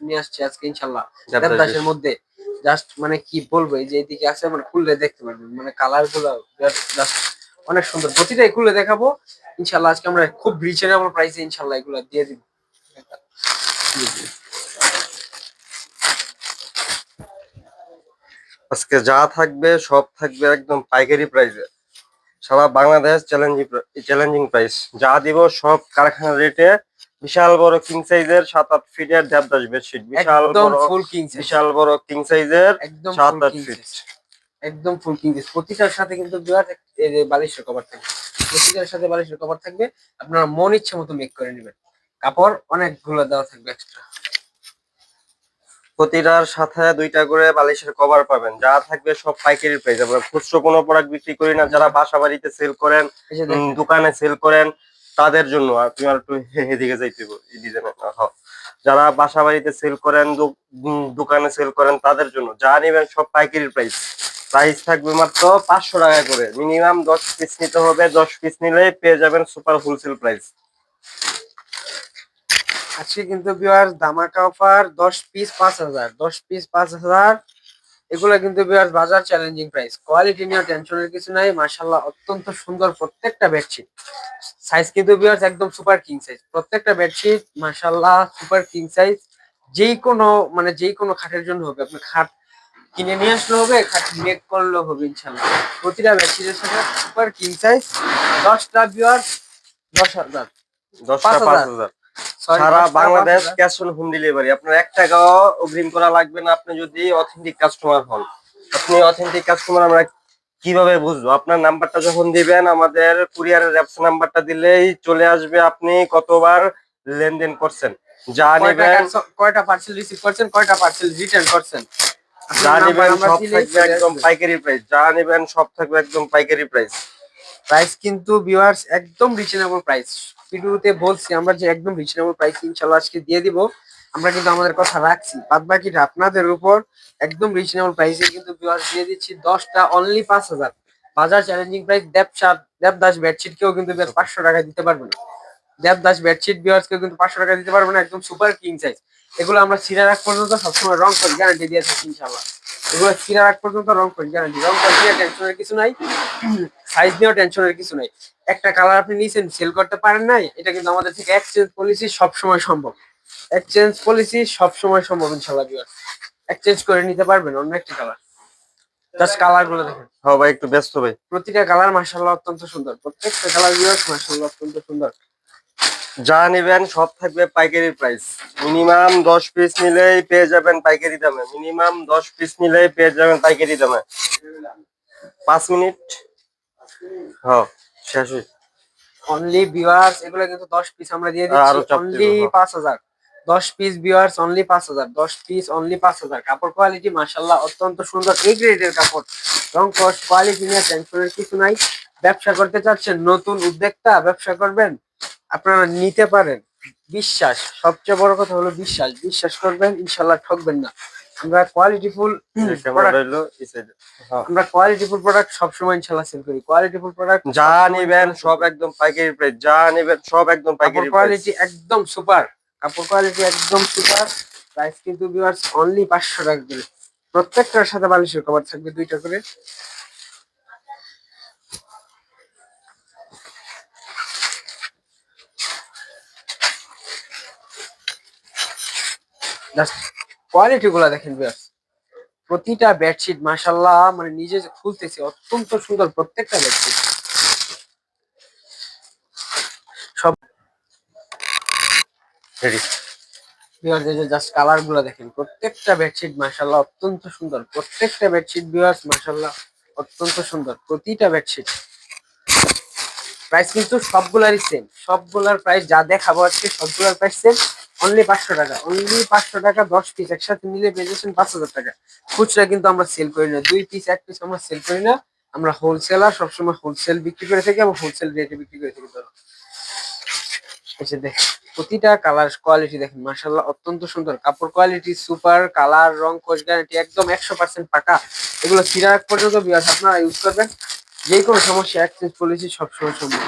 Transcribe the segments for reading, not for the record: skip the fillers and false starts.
নিয়ে আসছি আজকে ইনশাল্লাহ দেবদাসের মধ্যে। জাস্ট মানে কি বলবো, এই যে এইদিকে আছে মানে খুললে দেখতে পারবেন, মানে কালার গুলো জাস্ট অনেক সুন্দর। প্রতিটাই খুলে দেখাবো ইনশাল্লাহ। আজকে আমরা খুব রিজনেবল প্রাইসে ইনশাল্লাহ এগুলো দিয়ে দিব। আজকে যা থাকবে সব থাকবে একদম পাইকারি প্রাইসে, সারা বাংলাদেশ চ্যালেঞ্জিং প্রাইস। যা দিব সব কারখানা রেটে। বিশাল বড় কিং সাইজের 7-8 ফিটের দেবদাস বেডশিট, একদম ফুল কিং সাইজ, বিশাল বড় কিং সাইজের একদম ফুল 7-8 কিং ফিট। সাইজ, একদম ফুল কিং সাইজ। প্রতিটার সাথে কিন্তু বিয়ার এই যে বালিশের কভার থাকবে, প্রতিটার সাথে বালিশের কভার থাকবে। আপনারা মন ইচ্ছে মতো মেক করে নেবেন। কাপড় অনেকগুলো দেওয়া থাকবে এক্সট্রা। প্রতিটার সাথে 2টা করে বালিশের কভার পাবেন। যা থাকবে সব পাইকারি প্রাইস। আমরা খুচরো কোনো প্রোডাক্ট বিক্রি করি না। যারা বাসা বাড়িতে সেল করেন, এই যে দেখেন, দোকানে সেল করেন, তাদের জন্য। আর তুমি আর একটু এদিকে যাইতে এই ডিজাইনে, যারা বাসা বাড়িতে সেল করেন, দোকানে সেল করেন, তাদের জন্য যা নেবেন সব পাইকারি প্রাইস। প্রাইস থাকবে মাত্র 500 টাকা করে। মিনিমাম 10 পিস নিতে হবে। 10 পিস নিলে পেয়ে যাবেন সুপার হোলসেল প্রাইস। আজকে কিন্তু ভিউয়ার্স ধামাকা অফার, 10 পিস 5000, 10 পিস 5000। এগুলা কিন্তু ভিউয়ার্স বাজার চ্যালেঞ্জিং প্রাইস। কোয়ালিটি নিয়ে টেনশনের কিছু নাই। মাশাআল্লাহ অত্যন্ত সুন্দর প্রত্যেকটা বেডশিট। সাইজ কিন্তু ভিউয়ার্স একদম সুপার কিং সাইজ। প্রত্যেকটা বেডশিট মাশাআল্লাহ সুপার কিং সাইজ। যেই কোনো মানে যেই কোনো খাটের জন্য হবে। আপনি খাট কিনে নিয়ে আসলে হবে, খাট মেক করলেও হবে ইনশাআল্লাহ। প্রতিটা বেডশিটের সাথে সুপার কিং সাইজ। 10টা ভিউয়ার্স 10,000, 10টা 5000, 5000। সরি সারা 10টা Bangladesh 5000। Cash on home delivery. আপনার 1 টাকাও অগ্রিম করা লাগবে না, আপনি যদি অথেন্টিক কাস্টমার হন। আপনি অথেন্টিক কাস্টমার আমরা কিভাবে বুঝবো? আপনার নাম্বারটা যখন দিবেন, আমাদের কুরিয়ারের অ্যাপস নাম্বারটা দিলেই চলে আসবে আপনি কতবার লেনদেন করছেন, যা নেবেন কয়টা পার্সেল রিসিভ করছেন, কয়টা পার্সেল রিটার্ন করছেন, যা আপনার নাম্বার নেবেন আমরা সব দিলেই থাকবে চলে একদম আসবে। পাইকারি প্রাইস। যা নেবেন সব থাকবে একদম পাইকারি প্রাইস। প্রাইস কিন্তু ভিউয়ার্স একদম রিজনেবল প্রাইস। ভিডিওতে বলছি আমরা যে একদম রিজনেবল প্রাইস ইনশাআল্লাহ আজকে দিয়ে দিব। আমরা কিন্তু আমাদের কথা রাখছি, বাদ বাকিটা আপনাদের উপর। একদম রিজনেবল প্রাইসে কিন্তু ভিউয়ার্স দিয়ে দিচ্ছি 10টা অনলি 5000। বাজার চ্যালেঞ্জিং প্রাইস। দেবদাস বেডশিট কেউ কিন্তু 500 টাকা দিতে পারবে না। দেবদাস বেডশিট ভিউয়ার্স কেউ কিন্তু 500 টাকা দিতে পারবে না। একদম সুপার কিং সাইজ। এগুলো আমরা ছিঁড়া রাখ পর্যন্ত সবসময় রং করে গ্যারান্টি দিয়ে থাকি ইনশাআল্লাহ। এগুলো ছিঁড়া রাখ পর্যন্ত রং করে গ্যারান্টি। রং করে নিয়ে টেনশনের কিছু নাই, সাইজ নিয়েও টেনশনের কিছু নাই। একটা কালার আপনি নিয়েছেন সেল করতে পারেন নাই, এটা কিন্তু আমাদের থেকে এক্সচেঞ্জ পলিসি সবসময় সম্ভব। এক্সচেঞ্জ পলিসি সবসময় সম্ভব ইনশাআল্লাহ ভিউয়ার্স। এক্সচেঞ্জ করে নিতে পারবেন অন্য একটা কালার। জাস্ট কালার গুলো দেখেন। হ্যাঁ ভাই, একটু ব্যস্ত ভাই। প্রতিটা কালার মাশাআল্লাহ অত্যন্ত সুন্দর। প্রত্যেকটা কালার ভিউয়ার্স মাশাআল্লাহ অত্যন্ত সুন্দর। যা নেবেন সব থাকবে পাইকারি প্রাইস। মিনিমাম 10 পিস নিলেই পেয়ে যাবেন পাইকারি দামে। মিনিমাম 10 পিস নিলেই পেয়ে যাবেন পাইকারি দামে। 5 মিনিট, হ্যাঁ শেষ হই। অনলি ভিউয়ার্স এগুলো কিন্তু 10 পিস আমরা দিয়ে দিচ্ছি আরো চাপ দিব, অনলি হ্যাঁ। 5000। 10 piece viewers only 5000, 10 piece only 5000। কাপড় কোয়ালিটি মাশাআল্লাহ অত্যন্ত সুন্দর, এই গ্রেডের কাপড়। রং কস কোয়ালিটি নিয়ে টেনশনের কিছু নাই। ব্যবসা করতে চাচ্ছেন, নতুন উদ্যোক্তা ব্যবসা করবেন, আপনারা নিতে পারেন। বিশ্বাস, সবচেয়ে বড় কথা হলো বিশ্বাস। বিশ্বাস করবেন ইনশাআল্লাহ, ঠকবেন না। আমরা কোয়ালিটিফুল প্রোডাক্ট, হ্যাঁ। আমরা কোয়ালিটিফুল প্রোডাক্ট সবসময় ইনশাআল্লাহ সেল করি। কোয়ালিটিফুল প্রোডাক্ট যা সবসময় নেবেন ইনশাআল্লাহ সেল সব করি। একদম পাইকারি প্রাইস। যা নেবেন সব একদম কাপড় পাইকারি প্রাইস। কোয়ালিটি একদম সুপার, কাপড় কোয়ালিটি একদম সুপার। প্রাইস কিন্তু ভিউয়ার্স অনলি 500 টাকা করে। প্রত্যেকটার সাথে বালিশের কভার থাকবে 2টা করে। জাস্ট কোয়ালিটি গুলা দেখেন ভিউয়ার্স। প্রতিটা বেডশিট মাশাআল্লাহ মানে নিজে যে খুলতেছি অত্যন্ত সুন্দর প্রত্যেকটা বেডশিট। সব রেডি। ভিউয়ার্স এই যে জাস্ট কালার গুলা দেখেন। প্রত্যেকটা বেডশিট মাশাআল্লাহ অত্যন্ত সুন্দর। প্রত্যেকটা বেডশিট ভিউয়ার্স মাশাআল্লাহ অত্যন্ত সুন্দর প্রতিটা বেডশিট। প্রাইস কিন্তু সবগুলারই সেম। সবগুলার প্রাইস যা দেখাবো আজকে সবগুলার প্রাইস সেম। অনলি 500 টাকা, অনলি 500 টাকা। 10 পিস একসাথে নিলে পেয়ে যাচ্ছেন 5000 টাকা। খুচরা কিন্তু আমরা সেল করি না, 2 পিস 1 পিস আমরা সেল করি না। আমরা হোলসেলার, সবসময় হোলসেল বিক্রি করে থাকি এবং হোলসেল রেটে বিক্রি করে থাকি। ধরো এই যে দেখেন প্রতিটা কালার কোয়ালিটি দেখেন মাশাআল্লাহ অত্যন্ত সুন্দর। কাপড় কোয়ালিটি সুপার, কালার রং কোশ গ্যারান্টি একদম 100% পাকা। এগুলো সিরা রাখ পর্যন্ত ভিউয়ার্স আপনারা ইউজ করবেন। যে কোনো সমস্যা এক্সচেঞ্জ পলিসি সবসময় সম্ভব।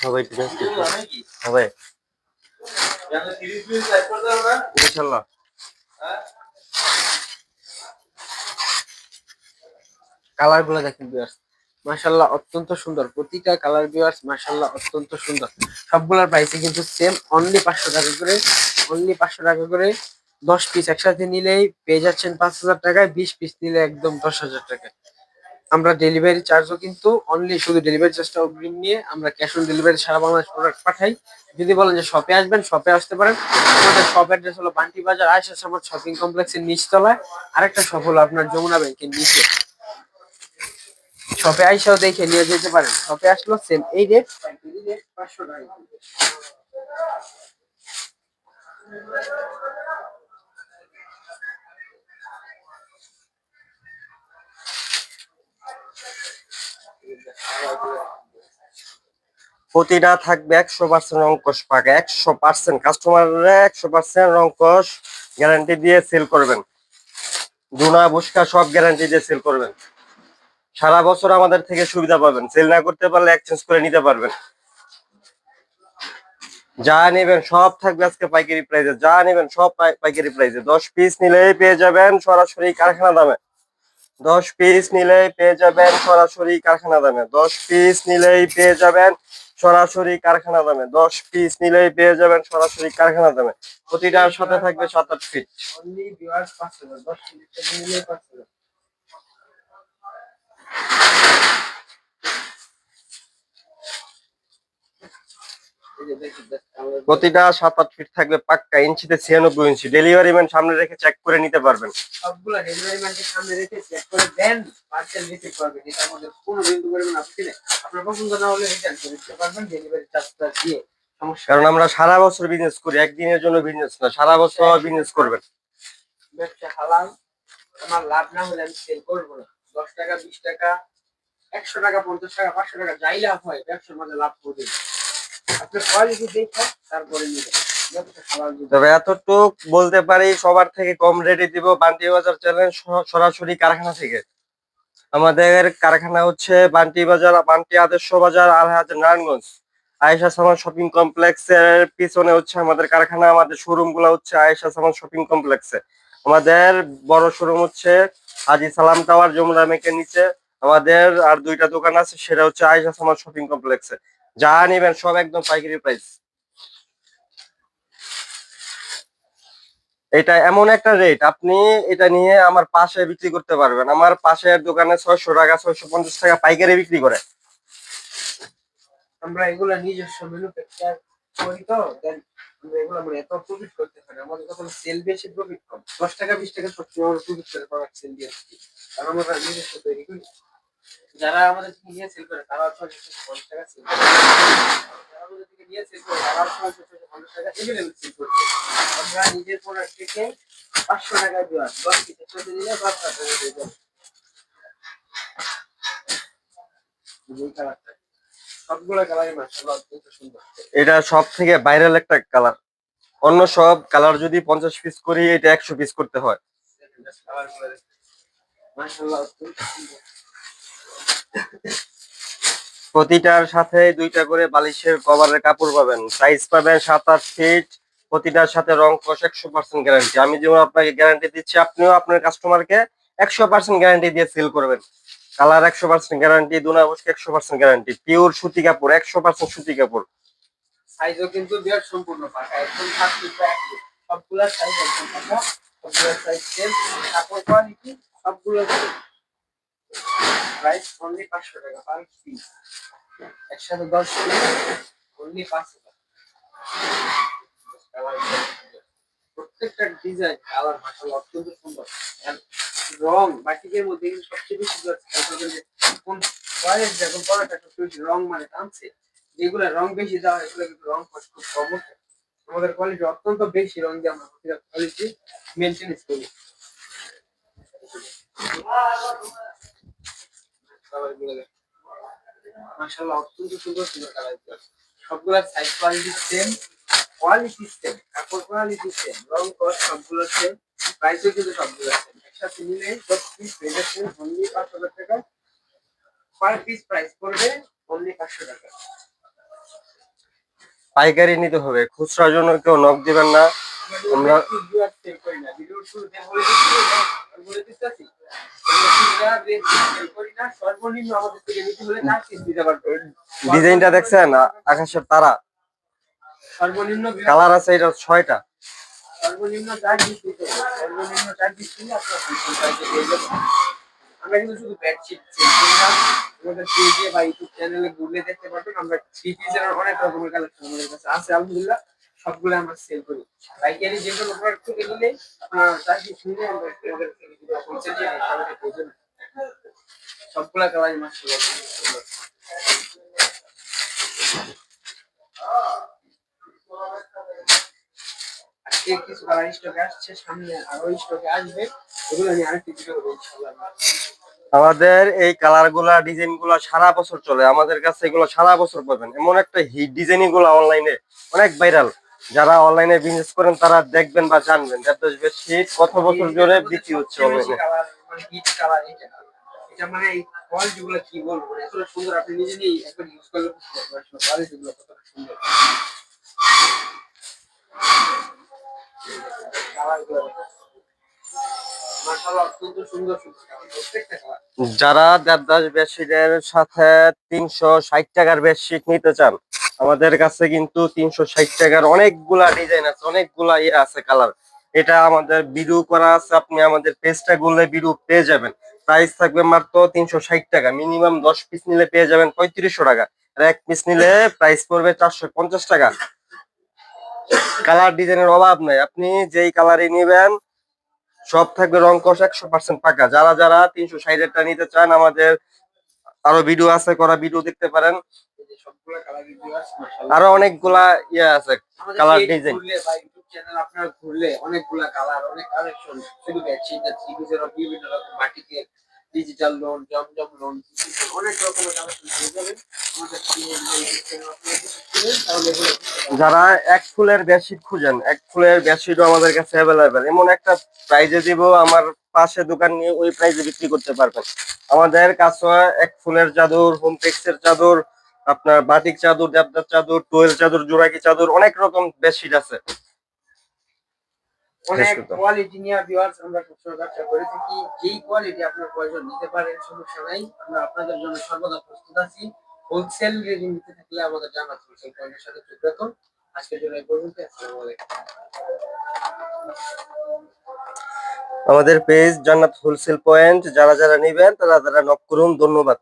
হ্যাঁ ভাই, ঠিক আছে। হ্যাঁ ভাই। ইনশাল্লাহ। কালার গুলো দেখেন ভিউয়ার্স, মাশাআল্লাহ অত্যন্ত সুন্দর, প্রতিটা কালার ভিউয়ার্স মাশাআল্লাহ অত্যন্ত সুন্দর। সবগুলোর প্রাইসে কিন্তু সেম, অনলি 500 টাকা করে, অনলি 500 টাকা করে। 10 পিস একসাথে নিলেই পেয়ে যাচ্ছেন 5,000 টাকায়, 20 পিস নিলে একদম 10,000 টাকায়। আমরা ডেলিভারি চার্জও কিন্তু অনলি, শুধু ডেলিভারি চার্জটা অগ্রিম নিয়ে আমরা ক্যাশ অন ডেলিভারি সারা বাংলাদেশ প্রোডাক্ট পাঠাই। যদি বলেন যে শপে আসবেন, শপে আসতে পারেন। আমাদের শপ অ্যাড্রেস হলো বান্টি বাজার আয়েশা সামাদ শপিং কমপ্লেক্সের নিচতলায়। আরেকটা শপ হলো আপনার যমুনা ব্যাংকের নিচে। শপে আইসাও দেখে নিয়ে যেতে পারেন, শপে আসলো সেম এই রেট, পাইকারি রেট 500 টাকা। প্রতিটা থাকবে 100% রংকশ পাকা, 100% কাস্টমাররা 100% রংকশ গ্যারান্টি দিয়ে সেল করবেন। জুনা বুসকা সব গ্যারান্টি দিয়ে সেল করবেন। সারা বছর আমাদের থেকে সুবিধা পাবেন, সেল না করতে পারলে এক্সচেঞ্জ করে নিতে পারবেন। যা নেবেন সব থাকবে আজকে পাইকারি প্রাইসে, যা নেবেন সব পাইকারি প্রাইসে। 10 পিস নিলেই পেয়ে যাবেন সরাসরি কারখানা দামে। 10 পিস নিলেই পেয়ে যাবেন সরাসরি কারখানা দামে। 10 পিস নিলেই পেয়ে যাবেন সরাসরি কারখানা দামে। 10 পিস নিলেই পেয়ে যাবেন সরাসরি কারখানা দামে। প্রতিটার সাথে থাকবে 7-8 ফিট। অনলি ভিউয়ার্স 5,000, 10 পিস থেকে নিলে 5,000। এই যে দেখুন, প্রতিটা 7-8 ফিট থাকবে পাক্কা, ইঞ্চিতে 96 ইঞ্চি। ডেলিভারি ম্যান সামনে রেখে চেক করে নিতে পারবেন। সবগুলা ডেলিভারি ম্যানকে সামনে রেখে চেক করে দেন, পার্সেল রিসিভ করবেন। এটার মধ্যে কোনো বিন্দু পরিমাণ আপত্তি নেই। আপনার পছন্দ না হলে রিটার্ন করে দিতে পারবেন ডেলিভারি চার্জটা দিয়ে, সমস্যা কারণ নেই। আমরা সারা বছর বিজনেস করি, একদিনের জন্য বিজনেস না, সারা বছর বিজনেস করবেন। ব্যবসা হালাল, আমার লাভ না হলে আমি সেল করবো না। 10 টাকা, 20 টাকা, 100 টাকা, 50 টাকা, 500 টাকা, যাই লাভ হয় ব্যবসার মধ্যে লাভ করবে। আপনার কোয়ালিটি দেখে তারপরে নিবেন। ব্যবসা হালাল যদি তবে এতটুক বলতে পারি, সবার থেকে কম রেটে দিব বান্টি বাজার চ্যালেঞ্জ, সরাসরি কারখানা থেকে। আমাদের কারখানা হচ্ছে বান্টি বাজার, বান্টি আদর্শ বাজার, আলহাজ নারায়ণগঞ্জ। আয়েশা সামান শপিং কমপ্লেক্সের পিছনে হচ্ছে আমাদের কারখানা। আমাদের শোরুম গুলো হচ্ছে আয়েশা সামান শপিং কমপ্লেক্সে। আমাদের বড় শোরুম হচ্ছে হাজি সালাম টাওয়ার যমুনা ব্যাংকের নিচে। আমাদের আর দুইটা দোকান আছে, সেটা হচ্ছে আয়েশা সামান শপিং কমপ্লেক্সে। যা নিবেন সব একদম পাইকারি প্রাইস। এটা এমন একটা রেট, আপনি এটা নিয়ে আমার পাশে বিক্রি করতে পারবেন। আমার পাশের দোকানে 600 টাকা, 650 টাকা পাইকারি বিক্রি করে। আমরা এগুলা নিজস্ব ম্যানুফ্যাকচার করি তো, দেন আমরা এগুলা মানে এত প্রফিট করতে পারি। আমাদের তখন সেল বেশি, প্রফিট কম। 10 টাকা, 20 টাকা সবসময় আমরা প্রফিট করে প্রোডাক্ট সেল দিয়ে থাকি, কারণ আমরা নিজস্ব তৈরি করি। যারা আমাদের থেকে নিয়ে সেল করে তারা 650 টাকা সেল করে, যারা আমাদের থেকে নিয়ে সেল করে তারা 650 টাকা এভেলেবল সেল করছে। আমরা নিজের প্রোডাক্ট থেকে 500 টাকায় দেওয়া 10 পিস একসাথে নিলে 5,000 টাকা দিয়ে দেবো। এই কালারটা, সবগুলো কালারই মাশাআল্লাহ অত্যন্ত সুন্দর। এটা সব থেকে ভাইরাল একটা কালার। অন্য সব কালার যদি 50 পিস করি, এটা 100 পিস করতে হয়। কালারগুলো মাশাআল্লাহ অত্যন্ত সুন্দর। প্রতিটার সাথে দুইটা করে বালিশের কভারের কাপড় পাবেন, সাইজ পাবেন 7-8 ফিট। প্রতিটার সাথে রং কষ 100% গ্যারান্টি। আমি যেমন আপনাকে গ্যারান্টি দিচ্ছি, আপনিও আপনার কাস্টমারকে 100% গ্যারান্টি দিয়ে সেল করবেন। কালার 100% গ্যারান্টি, দুনা বসকে 100% গ্যারান্টি। পিওর সুতি কাপড়, 100% সুতি কাপড়। সাইজও কিন্তু বিরাট সম্পূর্ণ পাকা, একদম 7 ফিট বা 1 ফিট। সবগুলা সাইজ একদম পাকা, সবগুলা সাইজ সেম, কাপড় কোয়ালিটি সবগুলো সেম। প্রাইস অনলি 500 টাকা পার পিস, একসাথে 10 পিস অনলি 5,000। প্রত্যেকটা ডিজাইন কালার মাশাআল্লাহ অত্যন্ত সুন্দর। And রং বাটিকের মধ্যে কিন্তু সবচেয়ে বেশি কোন কোয়ালিটি, কোন প্রোডাক্টটা সবচেয়ে বেশি রং মানে টানছে। যেগুলা রং বেশি দেওয়া হয় এগুলো কিন্তু রং কষ্ট খুব কম ওঠে। আমাদের কোয়ালিটি অত্যন্ত বেশি রং দিয়ে আমরা প্রতিটা কোয়ালিটি মেনটেনেন্স করি। কালারগুলো দেখেন, মাশাআল্লাহ অত্যন্ত সুন্দর সুন্দর কালার। সবগুলোর size quality same, quality same, কাপড় কোয়ালিটি সেম, রং কস সবগুলো সেম, প্রাইসও কিন্তু সবগুলো সেম। একসাথে নিলে 10 পিস পেয়ে যাচ্ছেন অনলি 5,000 টাকা। পার পিস প্রাইস পড়বে অনলি 500 টাকা। পাইকারি নিতে হবে, খুচরার জন্য কেউ নক দিবেন না। আমরা সর্বনিম্ন আমাদের থেকে নিতে হলে 4 পিস দিতে পারবো। ডিজাইনটা দেখছেন, আকাশের তারা সর্বনিম্ন কালার আছে, এটা 6টা। সর্বনিম্ন 4 পিস দিতে হবে। সর্বনিম্ন 4 পিস দিলে আপনার হোলসেল প্রাইসে পেয়ে যাবেন। আমরা কিন্তু শুধু বেডশিট সেল করি না, আমাদের পেজে বা ইউটিউব চ্যানেলে ঘুরলে দেখতে পারবেন আমরা থ্রি পিসের অনেক রকমের কালেকশন আমাদের কাছে আছে আলহামদুলিল্লাহ। সবগুলো আমরা সেল করি। পাইকারি যে কোনো প্রোডাক্ট থেকে নিলে আপনার 4 পিস নিলে আমরা আমাদের থেকে দিব হোলসেল দিয়ে আমাদের পেয়ে যাবেন। সবগুলা কালারই মাশাআল্লাহ সুন্দর। আজকে কিছু কালার স্টকে আসছে, সামনে আরো স্টকে আসবে, এগুলো নিয়ে আরেকটি ভিডিও করবো ইনশাআল্লাহ। আমাদের এই কালার গুলা ডিজাইন গুলা সারা বছর চলে, আমাদের কাছে এগুলো সারা বছর পাবেন। এমন একটা হিট ডিজাইন গুলো অনলাইনে অনেক ভাইরাল, যারা অনলাইনে বিজনেস করেন তারা দেখবেন বা জানবেন দেবদাস বেডশিট কত বছর ধরে বিক্রি হচ্ছে অনলাইনে। হিট কালার এটা, এটা মানে এই কোয়ালিটি গুলো কি বলবো, মানে এত সুন্দর, আপনি নিজে নিজেই একবার ইউজ করলে বুঝতে পারবেন আসলে কোয়ালিটি গুলো কতটা সুন্দর। কালার গুলো মাশাআল্লাহ অত্যন্ত সুন্দর সুন্দর কালার, প্রত্যেকটা কালার। যারা দেবদাস বেডশিটের সাথে 360 টাকার বেডশিট নিতে চান, আমাদের কাছে কিন্তু 360 টাকার অনেকগুলা ডিজাইন আছে, অনেকগুলা ইয়ে আছে কালার। এটা আমাদের ভিডিও করা আছে, আপনি আমাদের পেজটা গুলো ভিডিও পেয়ে যাবেন। প্রাইস থাকবে মাত্র 360 টাকা, মিনিমাম 10 পিস নিলে পেয়ে যাবেন 3500 টাকা, আর 1 পিস নিলে প্রাইস পড়বে 450 টাকা। কালার ডিজাইনের অভাব নাই, আপনি যেই কালারই নিবেন সব থাকবে রং কষ 100% পাকা। যারা যারা 360 টা নিতে চান, আমাদের আরো ভিডিও আছে করা, ভিডিও দেখতে পারেন। এই যে সবগুলা কালার ভিউয়ার্স মাশাআল্লাহ আরো অনেকগুলা ইয়ে আছে আমাদের কালার পেজ ডিজাইন। ঘুরলে বা ইউটিউব চ্যানেল আপনার ঘুরলে অনেকগুলা কালার, অনেক কালেকশন, শুধু বেডশিট না, থ্রি পিসের বিভিন্ন রকম বাটিকে, ডিজিটাল লোন, জমজম লোন, অনেক রকমের কালেকশন পেয়ে যাবেন আমাদের ইউটিউব চ্যানেল। আপনারা যদি খুলেন তাহলে এগুলো বুঝতে পারবেন। যারা এক ফুলের বেডশিট খুঁজেন, এক ফুলের বেডশিটও আমাদের কাছে অ্যাভেলেবেল। এমন একটা প্রাইজে দিব, আমার পাশে দোকান নিয়ে ওই প্রাইজে বিক্রি করতে পারবেন। আমাদের কাছে এক ফুলের চাদর, হোমটেক্সের চাদর, আপনার বাটিক চাদর, দেবদার চাদর, টোয়েল চাদর, জোড়াকি চাদর, অনেক রকম বেডশিট আছে। শেষ অনেক করতাম। কোয়ালিটি নিয়ে ভিউয়ার্স আমরা সবসময় ব্যবসা করে থাকি। যেই কোয়ালিটি আপনার প্রয়োজন নিতে পারেন, সমস্যা নাই, আমরা আপনাদের জন্য সর্বদা প্রস্তুত আছি। হোলসেল রেটে নিতে থাকলে আমাদের জানাতে হোলসেল পয়েন্টের সাথে যোগ রাখুন। আজকের জন্য এই পর্যন্ত। আসসালামু আলাইকুম। আমাদের পেজ জান্নাত হোলসেল পয়েন্ট, যারা যারা নিবেন তারা তারা নক করুন। ধন্যবাদ।